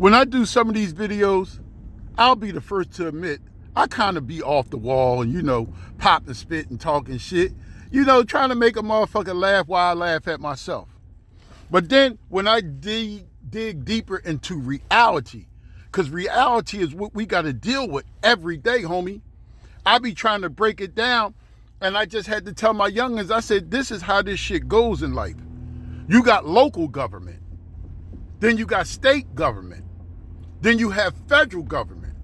When I do some of these videos, I'll be the first to admit I kind of be off the wall and, pop and spit and talking shit, trying to make a motherfucker laugh while I laugh at myself. But then when I dig deeper into reality, because reality is what we got to deal with every day, homie, I be trying to break it down, and I just had to tell my youngins, I said, this is how this shit goes in life. You got local government, then you got state government, then you have federal government.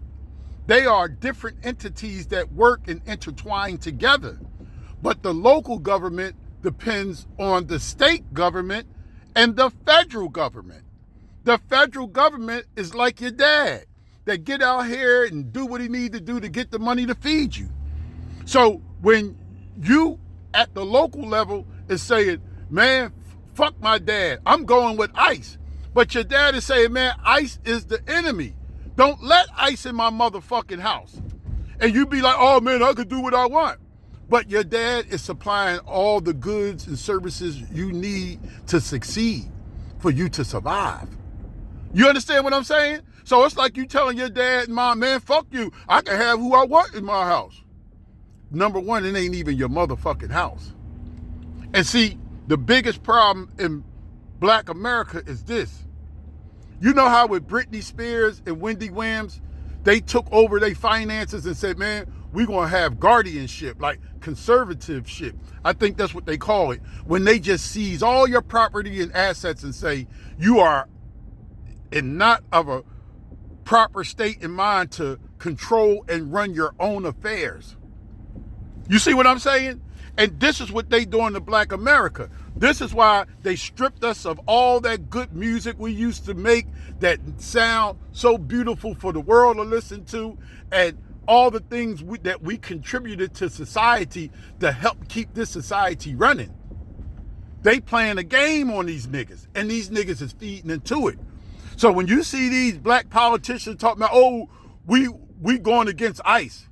They are different entities that work and intertwine together. But the local government depends on the state government and the federal government. The federal government is like your dad that get out here and do what he need to do to get the money to feed you. So when you at the local level is saying, man, fuck my dad, I'm going with ICE. But your dad is saying, man, ICE is the enemy. Don't let ICE in my motherfucking house. And you be like, oh man, I could do what I want. But your dad is supplying all the goods and services you need to succeed for you to survive. You understand what I'm saying? So it's like you telling your dad and mom, man, fuck you. I can have who I want in my house. Number one, it ain't even your motherfucking house. And see, the biggest problem in Black America is this. You know how with Britney Spears and Wendy Williams, they took over their finances and said, man, we're going to have guardianship, like conservativeship. I think that's what they call it. When they just seize all your property and assets and say, you are in not of a proper state in mind to control and run your own affairs. You see what I'm saying? And this is what they doing to Black America. This is why they stripped us of all that good music we used to make that sound so beautiful for the world to listen to, and all the things that we contributed to society to help keep this society running. They playing a game on these niggas, and these niggas is feeding into it. So when you see these black politicians talking about, oh, we going against ICE.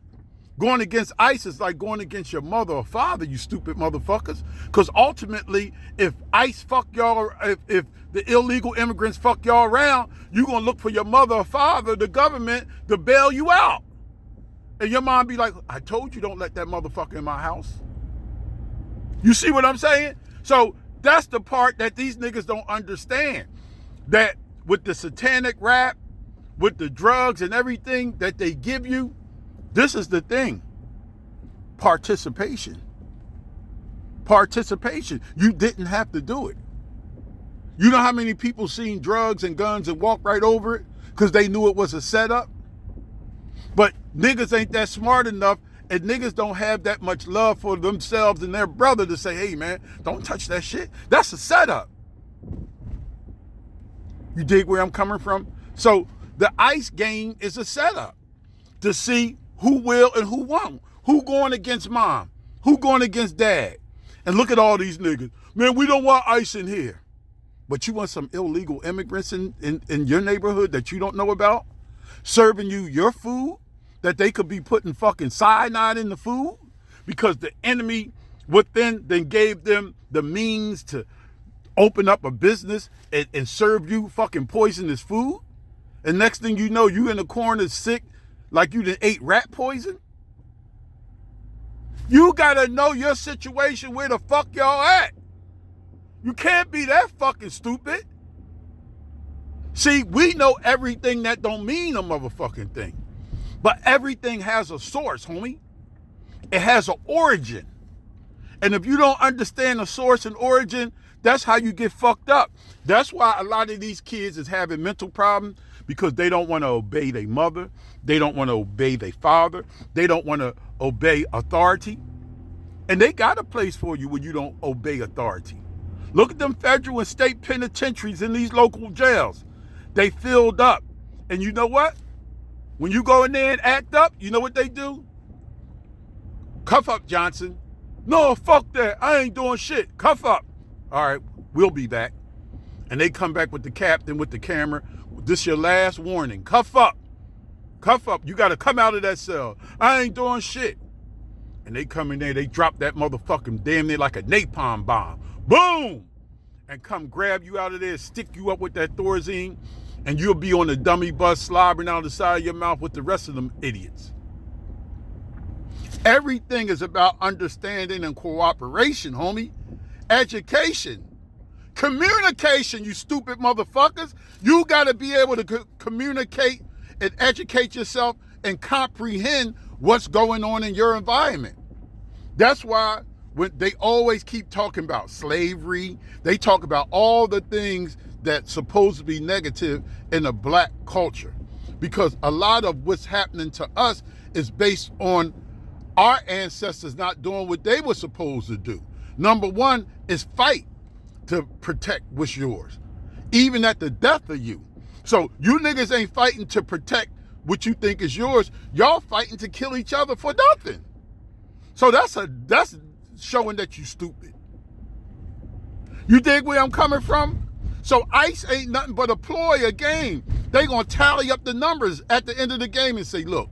Going against ICE is like going against your mother or father, you stupid motherfuckers. Because ultimately, if ICE fuck y'all, if the illegal immigrants fuck y'all around, you're going to look for your mother or father, the government, to bail you out. And your mom be like, I told you don't let that motherfucker in my house. You see what I'm saying? So that's the part that these niggas don't understand. That with the satanic rap, with the drugs and everything that they give you, this is the thing. Participation. Participation. You didn't have to do it. You know how many people seen drugs and guns and walked right over it because they knew it was a setup? But niggas ain't that smart enough, and niggas don't have that much love for themselves and their brother to say, hey man, don't touch that shit. That's a setup. You dig where I'm coming from? So the ICE game is a setup to see who will and who won't. Who going against mom? Who going against dad? And look at all these niggas. Man, we don't want ICE in here. But you want some illegal immigrants in your neighborhood that you don't know about? Serving you your food that they could be putting fucking cyanide in the food? Because the enemy within then gave them the means to open up a business and serve you fucking poisonous food? And next thing you know, you in the corner sick like you done ate rat poison? You gotta know your situation, where the fuck y'all at. You can't be that fucking stupid. See, we know everything that don't mean a motherfucking thing. But everything has a source, homie. It has an origin. And if you don't understand the source and origin, that's how you get fucked up. That's why a lot of these kids is having mental problems, because they don't want to obey their mother. They don't want to obey their father. They don't want to obey authority. And they got a place for you when you don't obey authority. Look at them federal and state penitentiaries in these local jails. They filled up. And you know what? When you go in there and act up, you know what they do? Cuff up, Johnson. No, fuck that. I ain't doing shit. Cuff up. All right, we'll be back. And they come back with the captain with the camera. This your last warning. Cuff up. Cuff up. You got to come out of that cell. I ain't doing shit. And they come in there, they drop that motherfucking damn near like a napalm bomb. Boom! And come grab you out of there, stick you up with that Thorazine, And you'll be on the dummy bus slobbering out the side of your mouth with the rest of them idiots. Everything is about understanding and cooperation, homie. Education. Communication, you stupid motherfuckers. You got to be able to communicate and educate yourself and comprehend what's going on in your environment. That's why when they always keep talking about slavery, they talk about all the things that's supposed to be negative in the black culture. Because a lot of what's happening to us is based on our ancestors not doing what they were supposed to do. Number one is fight to protect what's yours, even at the death of you. So you niggas ain't fighting to protect what you think is yours. Y'all fighting to kill each other for nothing. So that's showing that you stupid. You dig where I'm coming from? So ICE ain't nothing but a ploy, a game. They gonna tally up the numbers at the end of the game and say, look,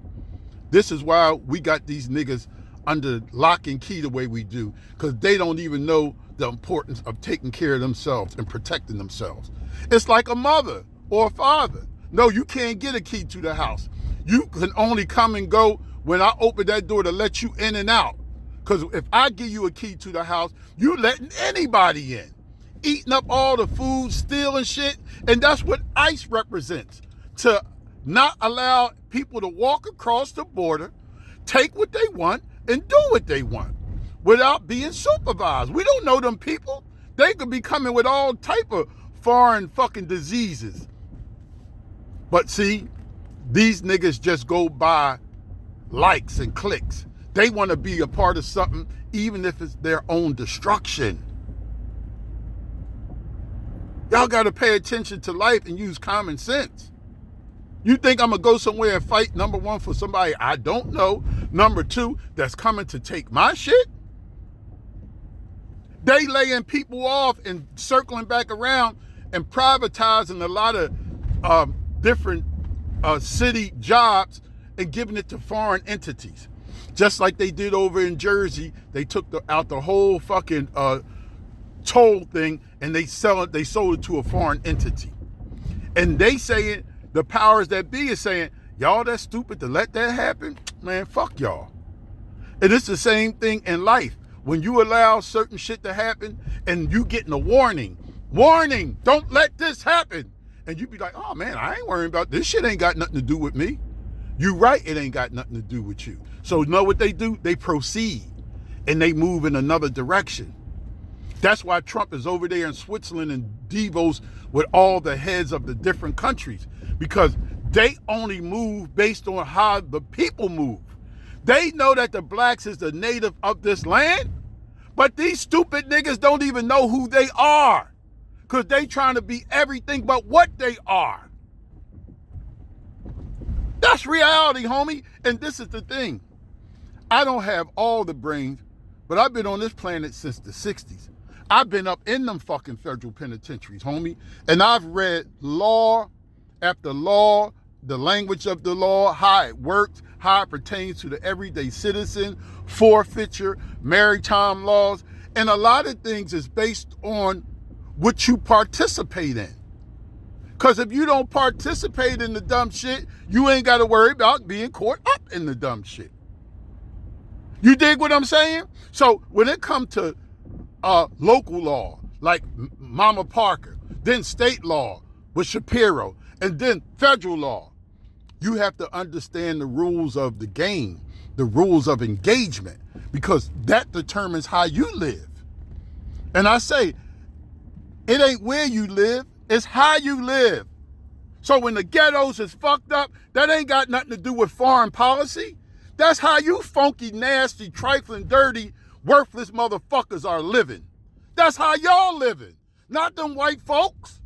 this is why we got these niggas under lock and key the way we do, because they don't even know the importance of taking care of themselves and protecting themselves. It's like a mother or a father. No, you can't get a key to the house. You can only come and go when I open that door to let you in and out. Because if I give you a key to the house, you letting anybody in. Eating up all the food, stealing shit. And that's what ICE represents. To not allow people to walk across the border, take what they want, and do what they want without being supervised. We don't know them people. They could be coming with all type of foreign fucking diseases. But see, these niggas just go by likes and clicks. They want to be a part of something, even if it's their own destruction. Y'all got to pay attention to life and use common sense. You think I'm going to go somewhere and fight, number one, for somebody I don't know, number two, that's coming to take my shit? They laying people off and circling back around and privatizing a lot of different city jobs and giving it to foreign entities. Just like they did over in Jersey, they took out the whole fucking toll thing and they sold it to a foreign entity. And they saying, the powers that be is saying, y'all that stupid to let that happen? Man, fuck y'all. And it's the same thing in life. When you allow certain shit to happen and you getting a warning, don't let this happen. And you be like, oh man, I ain't worrying about this shit, ain't got nothing to do with me. You right, it ain't got nothing to do with you. So you know what they do? They proceed and they move in another direction. That's why Trump is over there in Switzerland and Davos with all the heads of the different countries, because they only move based on how the people move. They know that the blacks is the native of this land, but these stupid niggas don't even know who they are, because they trying to be everything but what they are. That's reality, homie. And this is the thing. I don't have all the brains, but I've been on this planet since the 60s. I've been up in them fucking federal penitentiaries, homie. And I've read law after law, the language of the law, how it works, how it pertains to the everyday citizen, forfeiture, maritime laws. And a lot of things is based on what you participate in. Because if you don't participate in the dumb shit, you ain't got to worry about being caught up in the dumb shit. You dig what I'm saying? So when it comes to local law, like Mama Parker, then state law with Shapiro, and then federal law, you have to understand the rules of the game, the rules of engagement, because that determines how you live. And I say, it ain't where you live, it's how you live. So when the ghettos is fucked up, that ain't got nothing to do with foreign policy. That's how you funky, nasty, trifling, dirty, worthless motherfuckers are living. That's how y'all living, not them white folks.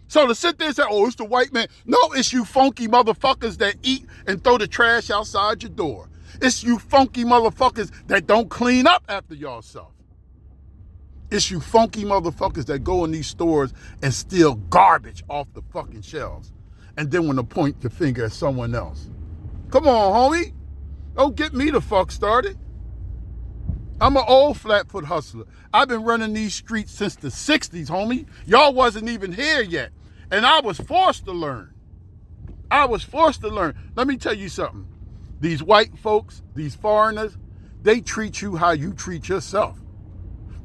So to sit there and say, oh, it's the white man. No, it's you funky motherfuckers that eat and throw the trash outside your door. It's you funky motherfuckers that don't clean up after yourself. It's you funky motherfuckers that go in these stores and steal garbage off the fucking shelves and then want to point your finger at someone else. Come on, homie. Don't get me the fuck started. I'm an old flat-foot hustler. I've been running these streets since the 60s, homie. Y'all wasn't even here yet. And I was forced to learn. I was forced to learn. Let me tell you something. These white folks, these foreigners, they treat you how you treat yourself.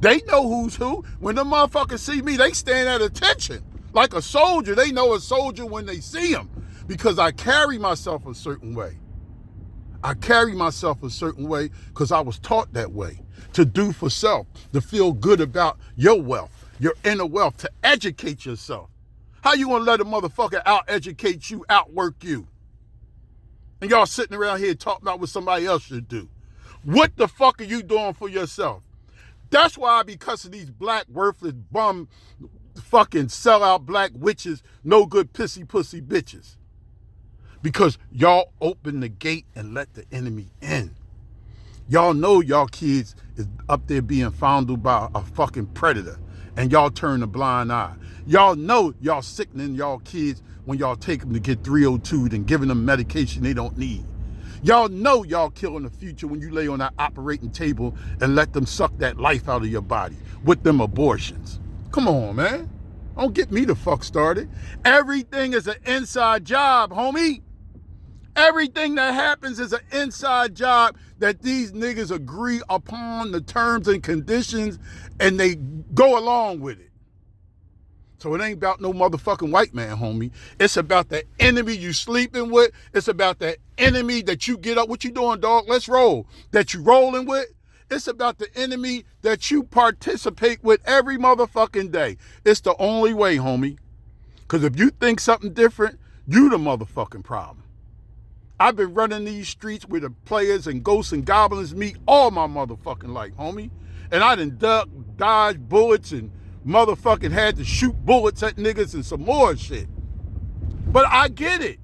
They know who's who. When the motherfuckers see me, they stand at attention. Like a soldier, they know a soldier when they see him. Because I carry myself a certain way. I carry myself a certain way because I was taught that way. To do for self, to feel good about your wealth, your inner wealth, to educate yourself. How you gonna let a motherfucker out-educate you, outwork you? And y'all sitting around here talking about what somebody else should do. What the fuck are you doing for yourself? That's why I be cussing these black, worthless, bum, fucking sellout black witches, no good pissy pussy bitches. Because y'all open the gate and let the enemy in. Y'all know y'all kids is up there being fondled by a fucking predator and y'all turn a blind eye. Y'all know y'all sickening y'all kids when y'all take them to get 302'd and giving them medication they don't need. Y'all know y'all killing the future when you lay on that operating table and let them suck that life out of your body with them abortions. Come on, man. Don't get me the fuck started. Everything is an inside job, homie. Everything that happens is an inside job that these niggas agree upon the terms and conditions and they go along with it. So it ain't about no motherfucking white man, homie. It's about the enemy you sleeping with. It's about that enemy that you get up. What you doing, dog? Let's roll. That you rolling with. It's about the enemy that you participate with every motherfucking day. It's the only way, homie. Because if you think something different, you the motherfucking problem. I've been running these streets where the players and ghosts and goblins meet all my motherfucking life, homie. And I done dodged bullets and motherfucking had to shoot bullets at niggas and some more shit. But I get it.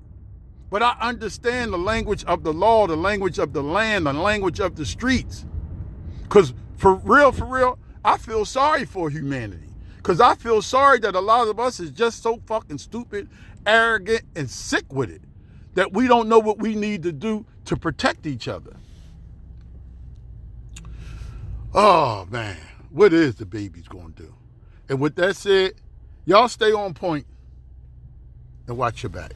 But I understand the language of the law, the language of the land, the language of the streets. Because for real, I feel sorry for humanity. Because I feel sorry that a lot of us is just so fucking stupid, arrogant, and sick with it that we don't know what we need to do to protect each other. Oh, man. What is the baby's going to do? And with that said, y'all stay on point and watch your back.